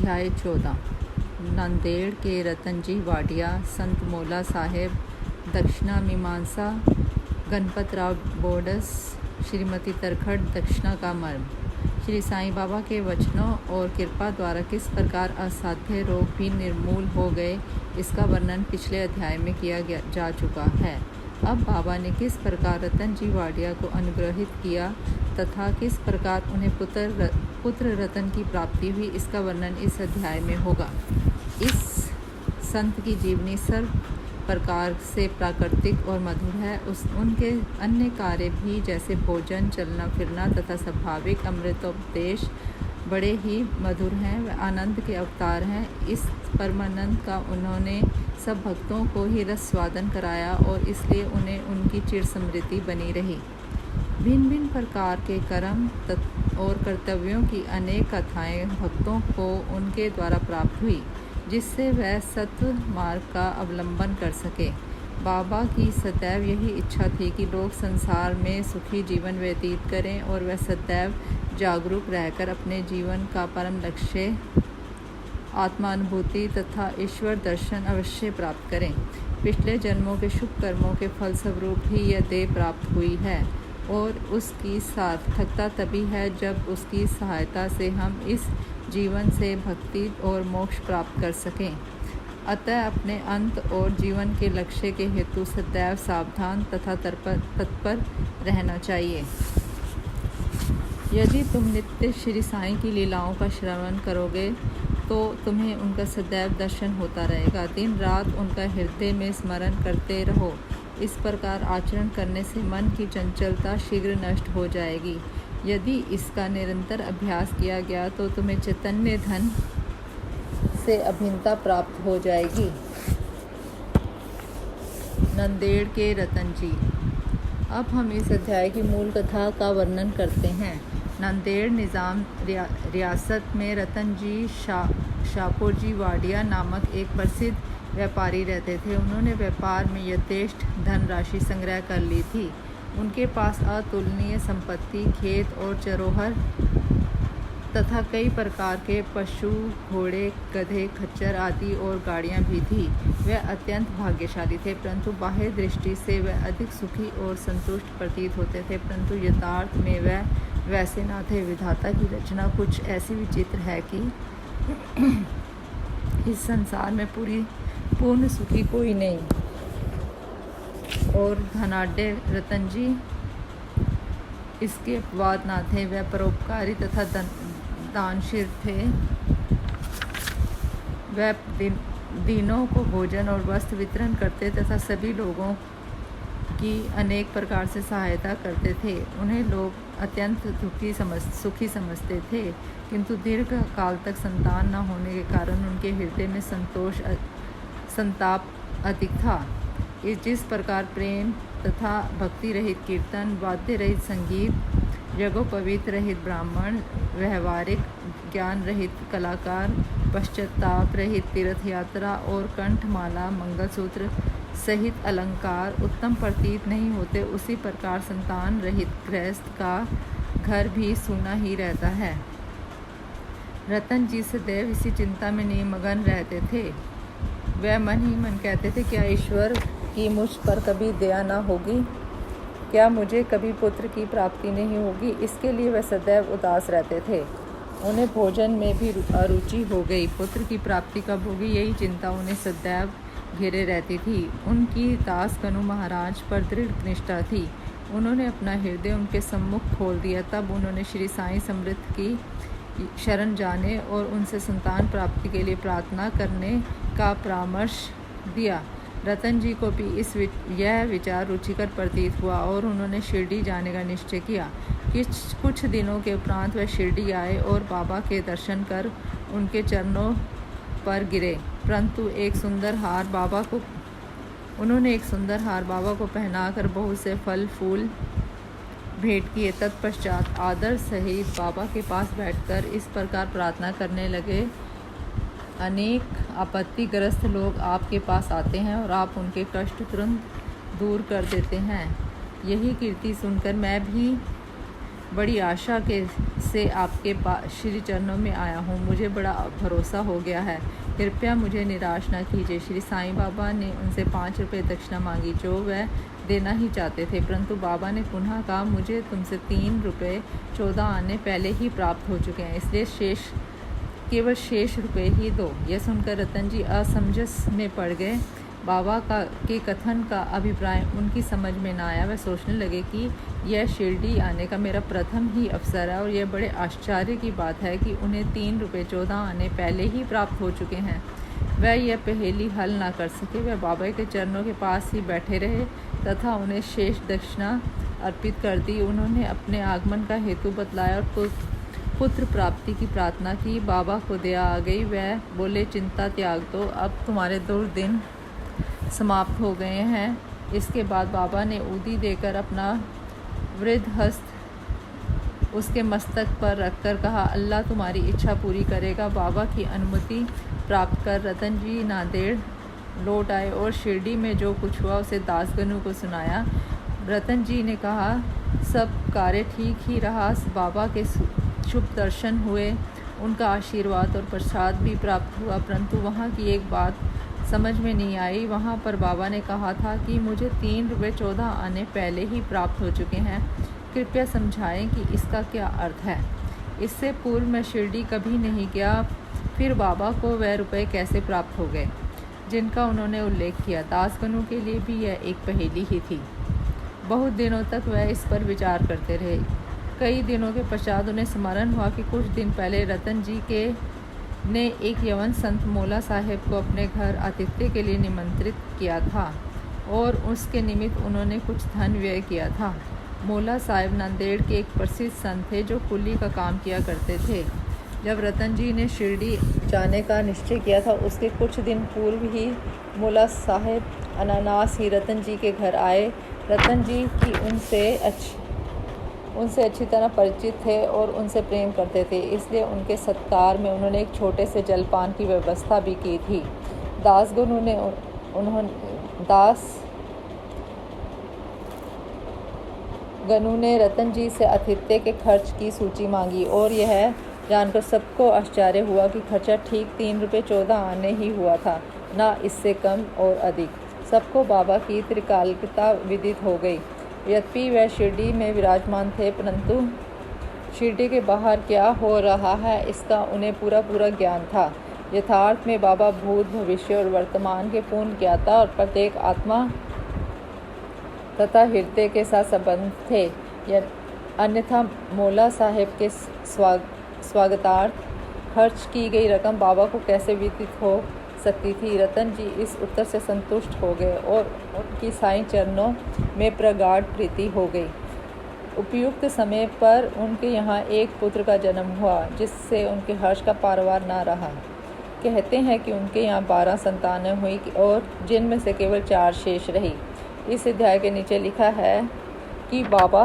अध्याय 14। नांदेड़ के रतनजी वाडिया, संत मोला साहेब, दक्षिणा मीमांसा, गणपतराव बोडस, श्रीमती तरखड़ दक्षिणा का मर्म। श्री साईं बाबा के वचनों और कृपा द्वारा किस प्रकार असाध्य रोग भी निर्मूल हो गए, इसका वर्णन पिछले अध्याय में किया जा चुका है। अब बाबा ने किस प्रकार रतनजी वाडिया को अनुग्रहित किया तथा किस प्रकार उन्हें पुत्र रतन की प्राप्ति हुई, इसका वर्णन इस अध्याय में होगा। इस संत की जीवनी सर्व प्रकार से प्राकृतिक और मधुर है। उनके अन्य कार्य भी, जैसे भोजन, चलना फिरना तथा स्वाभाविक अमृतोपदेश, बड़े ही मधुर हैं। वे आनंद के अवतार हैं। इस परमानंद का उन्होंने सब भक्तों को ही रस स्वादन कराया और इसलिए उन्हें उनकी चिर स्मृति बनी रही। भिन्न भिन्न प्रकार के कर्म और कर्तव्यों की अनेक कथाएं भक्तों को उनके द्वारा प्राप्त हुई, जिससे वह सत्व मार्ग का अवलंबन कर सके। बाबा की सदैव यही इच्छा थी कि लोग संसार में सुखी जीवन व्यतीत करें और वह सदैव जागरूक रहकर अपने जीवन का परम लक्ष्य आत्मानुभूति तथा ईश्वर दर्शन अवश्य प्राप्त करें। पिछले जन्मों के शुभ कर्मों के फलस्वरूप ही यह देह प्राप्त हुई है और उसकी सार्थकता तभी है जब उसकी सहायता से हम इस जीवन से भक्ति और मोक्ष प्राप्त कर सकें। अतः अपने अंत और जीवन के लक्ष्य के हेतु सदैव सावधान तथा तत्पर रहना चाहिए। यदि तुम नित्य श्री साईं की लीलाओं का श्रवण करोगे तो तुम्हें उनका सदैव दर्शन होता रहेगा। दिन रात उनका हृदय में स्मरण करते रहो। इस प्रकार आचरण करने से मन की चंचलता शीघ्र नष्ट हो जाएगी। यदि इसका निरंतर अभ्यास किया गया तो तुम्हें चैतन्य धन से अभिन्नता प्राप्त हो जाएगी। नांदेड़ के रतन जी। अब हम इस अध्याय की मूल कथा का वर्णन करते हैं। नांदेड़ निज़ाम रियासत में रतन जी शापोजी वाडिया नामक एक प्रसिद्ध व्यापारी रहते थे। उन्होंने व्यापार में यथेष्ट धनराशि संग्रह कर ली थी। उनके पास अतुलनीय संपत्ति, खेत और चरोहर तथा कई प्रकार के पशु, घोड़े, गधे, खच्चर आदि और गाड़ियां भी थी। वे अत्यंत भाग्यशाली थे, परंतु बाह्य दृष्टि से वे अधिक सुखी और संतुष्ट प्रतीत होते थे, परंतु यथार्थ में वे वैसे न थे। विधाता की रचना कुछ ऐसी विचित्र है कि इस संसार में पूर्ण सुखी कोई नहीं। और धनाढ्य रतन जी इसके अपवाद न थे। वह परोपकारी तथा दानशील थे। वह दीनों को भोजन और वस्त्र वितरण करते तथा सभी लोगों की अनेक प्रकार से सहायता करते थे। उन्हें लोग अत्यंत सुखी समझते थे, किंतु दीर्घ काल तक संतान न होने के कारण उनके हृदय में संताप अधिक था। जिस प्रकार प्रेम तथा भक्ति रहित कीर्तन, वाद्य रहित संगीत, यज्ञोपवीत रहित ब्राह्मण, व्यवहारिक ज्ञान रहित कलाकार, पश्चाताप रहित तीर्थ यात्रा और कंठमाला, मंगलसूत्र सहित अलंकार उत्तम प्रतीत नहीं होते, उसी प्रकार संतान रहित गृहस्थ का घर भी सूना ही रहता है। रतन जी सदैव इसी चिंता में निमग्न रहते थे। वह मन ही मन कहते थे, क्या ईश्वर की मुझ पर कभी दया न होगी? क्या मुझे कभी पुत्र की प्राप्ति नहीं होगी? इसके लिए वह सदैव उदास रहते थे। उन्हें भोजन में भी अरुचि हो गई। पुत्र की प्राप्ति कब होगी, यही चिंता उन्हें सदैव घेरे रहती थी। उनकी दास कनु महाराज पर दृढ़ निष्ठा थी। उन्होंने अपना हृदय उनके सम्मुख खोल दिया। तब उन्होंने श्री साईं समृद्ध की शरण जाने और उनसे संतान प्राप्ति के लिए प्रार्थना करने का परामर्श दिया। रतन जी को भी यह विचार रुचिकर प्रतीत हुआ और उन्होंने शिरडी जाने का निश्चय किया। कुछ दिनों के उपरांत वह शिरडी आए और बाबा के दर्शन कर उनके चरणों पर गिरे, परंतु उन्होंने एक सुंदर हार बाबा को पहनाकर बहुत से फल फूल भेंट किए। तत्पश्चात आदर सहित बाबा के पास बैठकर इस प्रकार प्रार्थना करने लगे, अनेक आपत्तिग्रस्त लोग आपके पास आते हैं और आप उनके कष्ट तुरंत दूर कर देते हैं। यही कीर्ति सुनकर मैं भी बड़ी आशा के से आपके श्री चरणों में आया हूँ। मुझे बड़ा भरोसा हो गया है, कृपया मुझे निराश न कीजिए। श्री साईं बाबा ने उनसे 5 रुपये दक्षिणा मांगी, जो वह देना ही चाहते थे, परंतु बाबा ने पुनः कहा, मुझे तुमसे 3 रुपये 14 आने पहले ही प्राप्त हो चुके हैं, इसलिए केवल शेष रुपये ही दो। यह सुनकर रतन जी असमंजस में पड़ गए। बाबा के कथन का अभिप्राय उनकी समझ में न आया। वह सोचने लगे कि यह शिरडी आने का मेरा प्रथम ही अवसर है और यह बड़े आश्चर्य की बात है कि उन्हें 3 रुपये 14 आने पहले ही प्राप्त हो चुके हैं। वह यह पहेली हल ना कर सके। वह बाबा के चरणों के पास ही बैठे रहे तथा उन्हें शेष दक्षिणा अर्पित कर दी। उन्होंने अपने आगमन का हेतु बतलाया और पुत्र प्राप्ति की प्रार्थना की। बाबा को दया आ गई। वह बोले, चिंता त्याग दो, अब तुम्हारे दुर्दिन समाप्त हो गए हैं। इसके बाद बाबा ने ऊदी देकर अपना वृद्ध हस्त उसके मस्तक पर रखकर कहा, अल्लाह तुम्हारी इच्छा पूरी करेगा। बाबा की अनुमति प्राप्त कर रतन जी नांदेड़ लौट आए और शिरडी में जो कुछ हुआ उसे दासगनु को सुनाया। रतन जी ने कहा, सब कार्य ठीक ही रहा। बाबा के शुभ दर्शन हुए, उनका आशीर्वाद और प्रसाद भी प्राप्त हुआ, परंतु वहाँ की एक बात समझ में नहीं आई। वहाँ पर बाबा ने कहा था कि मुझे 3 रुपये 14 आने पहले ही प्राप्त हो चुके हैं, कृपया समझाएं कि इसका क्या अर्थ है। इससे पूर्व मैं शिरडी कभी नहीं गया, फिर बाबा को वह रुपये कैसे प्राप्त हो गए जिनका उन्होंने उल्लेख किया। दासगनु के लिए भी यह एक पहेली ही थी। बहुत दिनों तक वह इस पर विचार करते रहे। कई दिनों के पश्चात उन्हें स्मरण हुआ कि कुछ दिन पहले रतन जी ने एक यवन संत मोला साहेब को अपने घर आतिथ्य के लिए निमंत्रित किया था और उसके निमित्त उन्होंने कुछ धन व्यय किया था। मोला साहेब नांदेड़ के एक प्रसिद्ध संत थे जो कुली का काम किया करते थे। जब रतन जी ने शिरडी जाने का निश्चय किया था, उसके कुछ दिन पूर्व ही मोला साहेब अनानास ही रतन जी के घर आए। रतन जी की उनसे अच्छी तरह परिचित थे और उनसे प्रेम करते थे, इसलिए उनके सत्कार में उन्होंने एक छोटे से जलपान की व्यवस्था भी की थी। दासगनु ने रतन जी से आतिथ्य के खर्च की सूची मांगी और यह जानकर सबको आश्चर्य हुआ कि खर्चा ठीक 3 रुपये 14 आने ही हुआ था, ना इससे कम और अधिक। सबको बाबा की त्रिकालिकता विदित हो गई। यद्यपि वह शिरडी में विराजमान थे, परंतु शिरडी के बाहर क्या हो रहा है इसका उन्हें पूरा ज्ञान था। यथार्थ में बाबा भूत, भविष्य और वर्तमान के पूर्ण ज्ञाता और प्रत्येक आत्मा तथा हृदय के साथ संबंध थे। अन्यथा मोला साहेब के स्वागतार्थ खर्च की गई रकम बाबा को कैसे विदित हो सकती थी। रतन जी इस उत्तर से संतुष्ट हो गए और उनकी साईं चरणों में प्रगाढ़ प्रीति हो गई। उपयुक्त समय पर उनके यहाँ एक पुत्र का जन्म हुआ, जिससे उनके हर्ष का पारवार न रहा। कहते हैं कि उनके यहाँ 12 संतानें हुई और जिनमें से केवल 4 शेष रही। इस अध्याय के नीचे लिखा है कि बाबा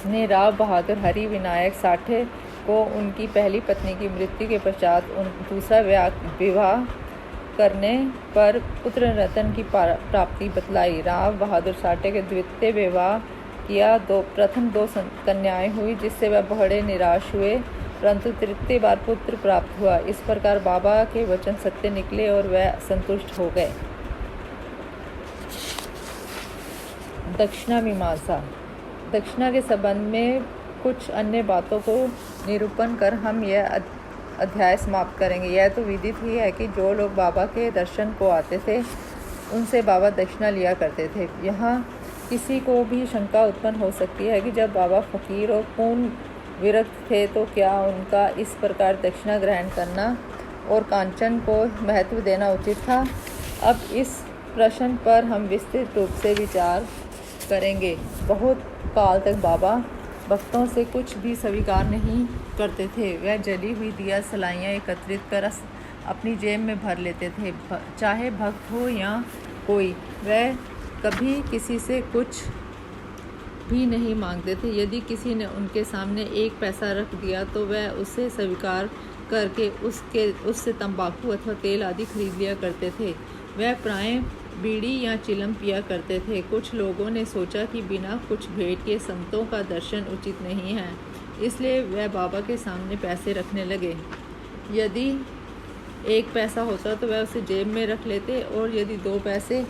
ने राव बहादुर हरि विनायक साठे को उनकी पहली पत्नी की मृत्यु के पश्चात दूसरा विवाह करने पर पुत्र रतन की प्राप्ति बतलाई। राव बहादुर साठे के द्वितीय विवाह किया, प्रथम 2 कन्याएं हुई, जिससे वह बड़े निराश हुए, परंतु तृतीय बार पुत्र प्राप्त हुआ। इस प्रकार बाबा के वचन सत्य निकले और वह संतुष्ट हो गए। दक्षिणा मीमांसा। दक्षिणा के संबंध में कुछ अन्य बातों को निरूपण कर हम यह अध्याय समाप्त करेंगे। यह तो विदित ही है कि जो लोग बाबा के दर्शन को आते थे उनसे बाबा दक्षिणा लिया करते थे। यहाँ किसी को भी शंका उत्पन्न हो सकती है कि जब बाबा फकीर और पूर्ण विरक्त थे तो क्या उनका इस प्रकार दक्षिणा ग्रहण करना और कांचन को महत्व देना उचित था। अब इस प्रश्न पर हम विस्तृत रूप से विचार करेंगे। बहुत काल तक बाबा भक्तों से कुछ भी स्वीकार नहीं करते थे। वह जली हुई दिया सलाइयाँ एकत्रित कर अपनी जेब में भर लेते थे, चाहे भक्त हो या कोई। वह कभी किसी से कुछ भी नहीं मांगते थे। यदि किसी ने उनके सामने 1 पैसा रख दिया तो वह उसे स्वीकार करके उससे तंबाकू अथवा तेल आदि खरीद लिया करते थे। वह प्रायः बीड़ी या चिलम पिया करते थे। कुछ लोगों ने सोचा कि बिना कुछ भेंट के संतों का दर्शन उचित नहीं है, इसलिए वह बाबा के सामने पैसे रखने लगे। यदि 1 पैसा होता तो वह उसे जेब में रख लेते, और यदि 2 पैसे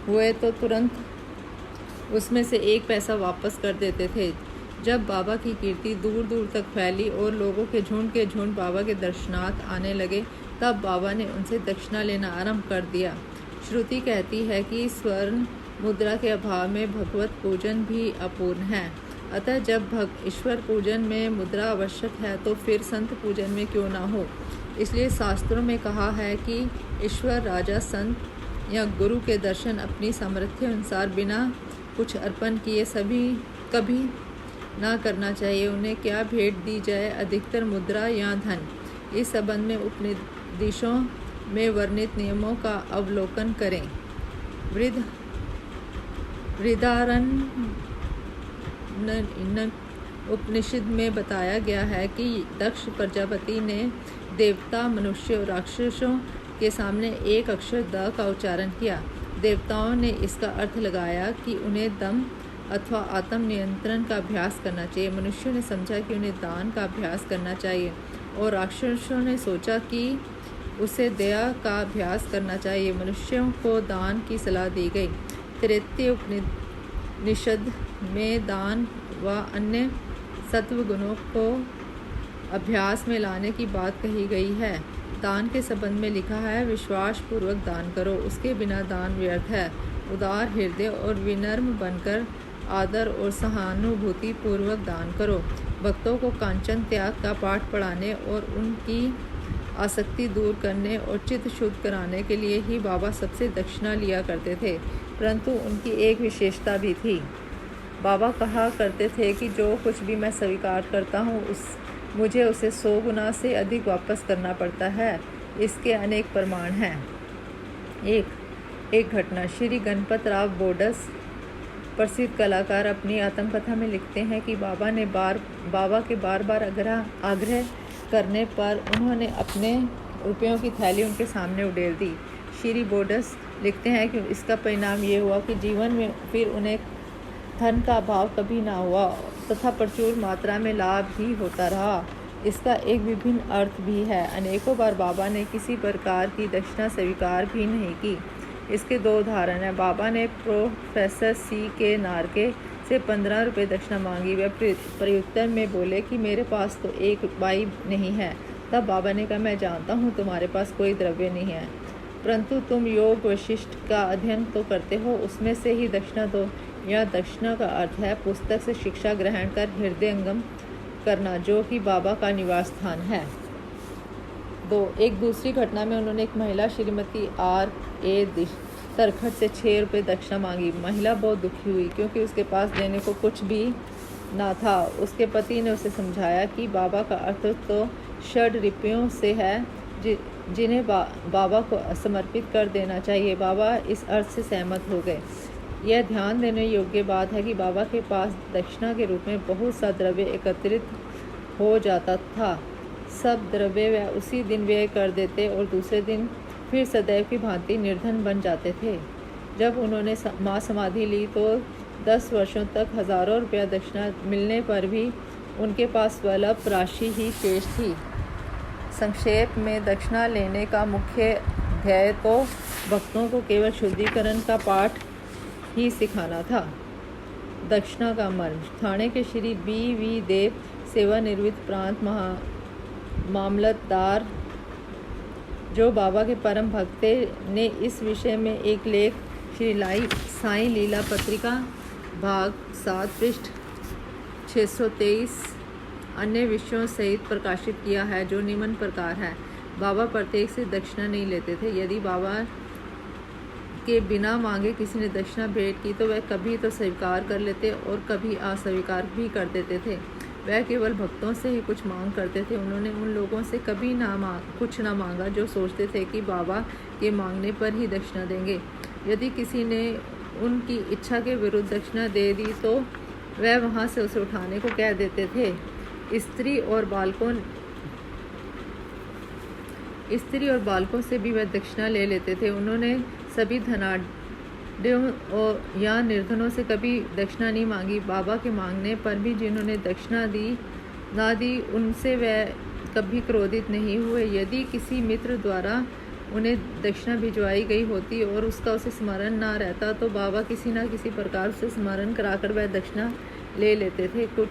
हुए तो तुरंत उसमें से 1 पैसा वापस कर देते थे। जब बाबा की कीर्ति दूर दूर तक फैली और लोगों के झुंड बाबा के दर्शनार्थ आने लगे, तब बाबा ने उनसे दक्षिणा लेना आरंभ कर दिया। श्रुति कहती है कि स्वर्ण मुद्रा के अभाव में भगवत पूजन भी अपूर्ण है। अतः जब ईश्वर पूजन में मुद्रा आवश्यक है तो फिर संत पूजन में क्यों ना हो। इसलिए शास्त्रों में कहा है कि ईश्वर, राजा, संत या गुरु के दर्शन अपनी सामर्थ्य अनुसार बिना कुछ अर्पण किए कभी ना करना चाहिए। उन्हें क्या भेंट दी जाए, अधिकतर मुद्रा या धन। इस संबंध में उपनिषदों में वर्णित नियमों का अवलोकन करें। बृहदारण्यक उपनिषद में बताया गया है कि दक्ष प्रजापति ने देवता, मनुष्य और राक्षसों के सामने एक अक्षर द का उच्चारण किया। देवताओं ने इसका अर्थ लगाया कि उन्हें दम अथवा आत्म नियंत्रण का अभ्यास करना चाहिए। मनुष्यों ने समझा कि उन्हें दान का अभ्यास करना चाहिए, और राक्षसों ने सोचा कि उसे दया का अभ्यास करना चाहिए। मनुष्यों को दान की सलाह दी गई। तैत्तिरीय उपनिषद में दान व अन्य सत्व गुणों को अभ्यास में लाने की बात कही गई है। दान के संबंध में लिखा है, विश्वास पूर्वक दान करो, उसके बिना दान व्यर्थ है। उदार हृदय और विनम्र बनकर आदर और सहानुभूति पूर्वक दान करो। भक्तों को कांचन त्याग का पाठ पढ़ाने और उनकी आसक्ति दूर करने और चित्त शुद्ध कराने के लिए ही बाबा सबसे दक्षिणा लिया करते थे। परंतु उनकी एक विशेषता भी थी। बाबा कहा करते थे कि जो कुछ भी मैं स्वीकार करता हूँ मुझे उसे 100 गुना से अधिक वापस करना पड़ता है। इसके अनेक प्रमाण हैं। एक घटना। श्री गणपत राव बोडस, प्रसिद्ध कलाकार, अपनी आत्मकथा में लिखते हैं कि बाबा के बार आग्रह करने पर उन्होंने अपने रुपयों की थैली उनके सामने उड़ेल दी। श्री बोडस लिखते हैं कि इसका परिणाम ये हुआ कि जीवन में फिर उन्हें धन का अभाव कभी ना हुआ तथा प्रचुर मात्रा में लाभ ही होता रहा। इसका एक विभिन्न अर्थ भी है। अनेकों बार बाबा ने किसी प्रकार की दक्षिणा स्वीकार भी नहीं की। इसके 2 उदाहरण हैं। बाबा ने प्रोफेसर C.K. नार्के से 15 रुपये दक्षिणा मांगी। वे प्रत्युत्तर में बोले कि मेरे पास तो 1 बाई नहीं है। तब बाबा ने कहा, मैं जानता हूँ तुम्हारे पास कोई द्रव्य नहीं है, परंतु तुम योग वशिष्ठ का अध्ययन तो करते हो, उसमें से ही दक्षिणा दो। यह दक्षिणा का अर्थ है पुस्तक से शिक्षा ग्रहण कर हृदयंगम करना, जो कि बाबा का निवास स्थान है। 2. एक दूसरी घटना में उन्होंने एक महिला श्रीमती R.A. तरखट से 6 रुपये दक्षिणा मांगी। महिला बहुत दुखी हुई क्योंकि उसके पास देने को कुछ भी ना था। उसके पति ने उसे समझाया कि बाबा का अर्थ तो षड रुपयों से है जिन्हें बाबा को समर्पित कर देना चाहिए। बाबा इस अर्थ से सहमत हो गए। यह ध्यान देने योग्य बात है कि बाबा के पास दक्षिणा के रूप में बहुत सा द्रव्य एकत्रित हो जाता था। सब द्रव्य वह उसी दिन व्यय कर देते और दूसरे दिन फिर सदैव की भांति निर्धन बन जाते थे। जब उन्होंने माँ समाधि ली तो 10 वर्षों तक हज़ारों रुपया दक्षिणा मिलने पर भी उनके पास स्वल्प राशि ही शेष थी। संक्षेप में, दक्षिणा लेने का मुख्य ध्येय तो भक्तों को केवल शुद्धिकरण का पाठ ही सिखाना था। दक्षिणा का मर्म। ठाणे के श्री B.V. देव, सेवानिवृत्त प्रांत मामलतदार, जो बाबा के परम भक्त थे, ने इस विषय में एक लेख श्री साईं लीला पत्रिका भाग 7 पृष्ठ 623 अन्य विषयों सहित प्रकाशित किया है, जो निम्न प्रकार है। बाबा प्रत्येक से दक्षिणा नहीं लेते थे। यदि बाबा के बिना मांगे किसी ने दक्षिणा भेंट की तो वह कभी तो स्वीकार कर लेते और कभी अस्वीकार भी कर देते थे। वह केवल भक्तों से ही कुछ मांग करते थे। उन्होंने उन लोगों से कभी कुछ ना मांगा जो सोचते थे कि बाबा के मांगने पर ही दक्षिणा देंगे। यदि किसी ने उनकी इच्छा के विरुद्ध दक्षिणा दे दी तो वह वहाँ से उसे उठाने को कह देते थे। स्त्री और बालकों से भी वह दक्षिणा ले लेते थे। उन्होंने सभी और या निर्धनों से कभी दक्षिणा नहीं मांगी। बाबा के मांगने पर भी जिन्होंने दक्षिणा ना दी उनसे वह कभी क्रोधित नहीं हुए। यदि किसी मित्र द्वारा उन्हें दक्षिणा भिजवाई गई होती और उसका उसे स्मरण ना रहता तो बाबा किसी न किसी प्रकार से स्मरण कराकर वह दक्षिणा ले लेते थे। कुछ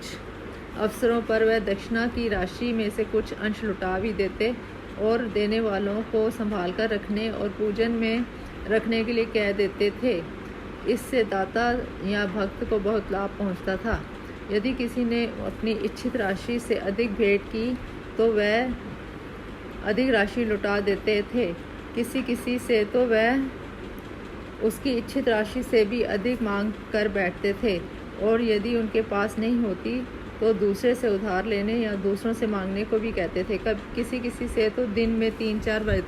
अवसरों पर वह दक्षिणा की राशि में से कुछ अंश लौटा भी देते और देने वालों को संभाल कर रखने और पूजन में रखने के लिए कह देते थे। इससे दाता या भक्त को बहुत लाभ पहुंचता था। यदि किसी ने अपनी इच्छित राशि से अधिक भेंट की तो वह अधिक राशि लौटा देते थे। किसी से तो वह उसकी इच्छित राशि से भी अधिक मांग कर बैठते थे और यदि उनके पास नहीं होती तो दूसरे से उधार लेने या दूसरों से मांगने को भी कहते थे। किसी से तो दिन में 3-4 बार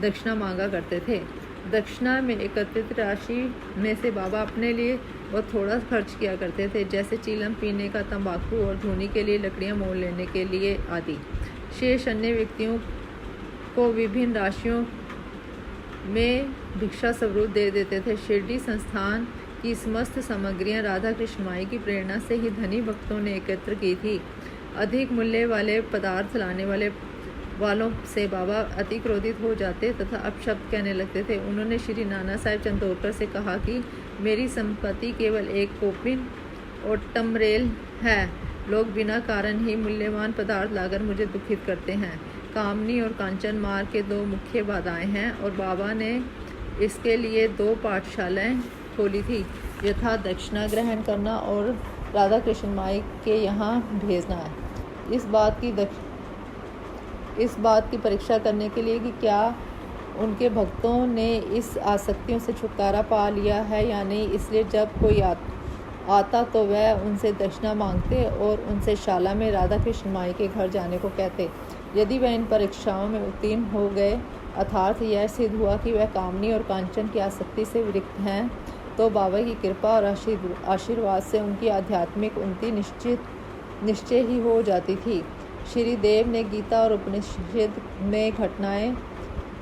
दक्षिणा मांगा करते थे। दक्षिणा में एकत्रित राशि में से बाबा अपने लिए बहुत थोड़ा खर्च किया करते थे, जैसे चीलम पीने का, तंबाकू और धूनी के लिए लकड़ियां मोल लेने के लिए आदि। शेष अन्य व्यक्तियों को विभिन्न राशियों में भिक्षा स्वरूप दे देते थे। शिरडी संस्थान की समस्त सामग्रियां राधा कृष्ण माई की प्रेरणा से ही धनी भक्तों ने एकत्र की थी। अधिक मूल्य वाले पदार्थ लाने वालों से बाबा अति क्रोधित हो जाते तथा अपशब्द कहने लगते थे। उन्होंने श्री नाना साहेब चंदोरकर से कहा कि मेरी संपत्ति केवल एक कोपिन और टमरेल है। लोग बिना कारण ही मूल्यवान पदार्थ लाकर मुझे दुखित करते हैं। कामनी और कांचन मार्ग के 2 मुख्य बाधाएं हैं और बाबा ने इसके लिए 2 पाठशालाएं खोली थी, यथा दक्षिणा ग्रहण करना और राधा कृष्ण माई के यहाँ भेजना है। इस बात की परीक्षा करने के लिए कि क्या उनके भक्तों ने इस आसक्तियों से छुटकारा पा लिया है या नहीं। इसलिए जब कोई आता तो वह उनसे दक्षिणा मांगते और उनसे शाला में राधा कृष्ण माई के घर जाने को कहते। यदि वह इन परीक्षाओं में उत्तीर्ण हो गए अर्थात यह सिद्ध हुआ कि वह कामनी और कांचन की आसक्ति से विरक्त हैं, तो बाबा की कृपा और आशीर्वाद से उनकी आध्यात्मिक उन्नति निश्चय ही हो जाती थी। श्री देव ने गीता और उपनिषद में घटनाएं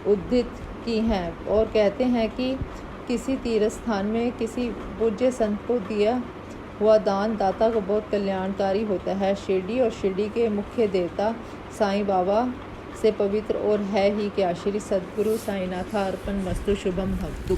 उद्धृत की हैं और कहते हैं कि किसी तीर्थ स्थान में किसी पूज्य संत को दिया हुआ दान दाता को बहुत कल्याणकारी होता है। शिरडी और शिरडी के मुख्य देवता साईं बाबा से पवित्र और है ही क्या। श्री सद्गुरु साईनाथ अर्पण मस्तु। शुभम भक्तु।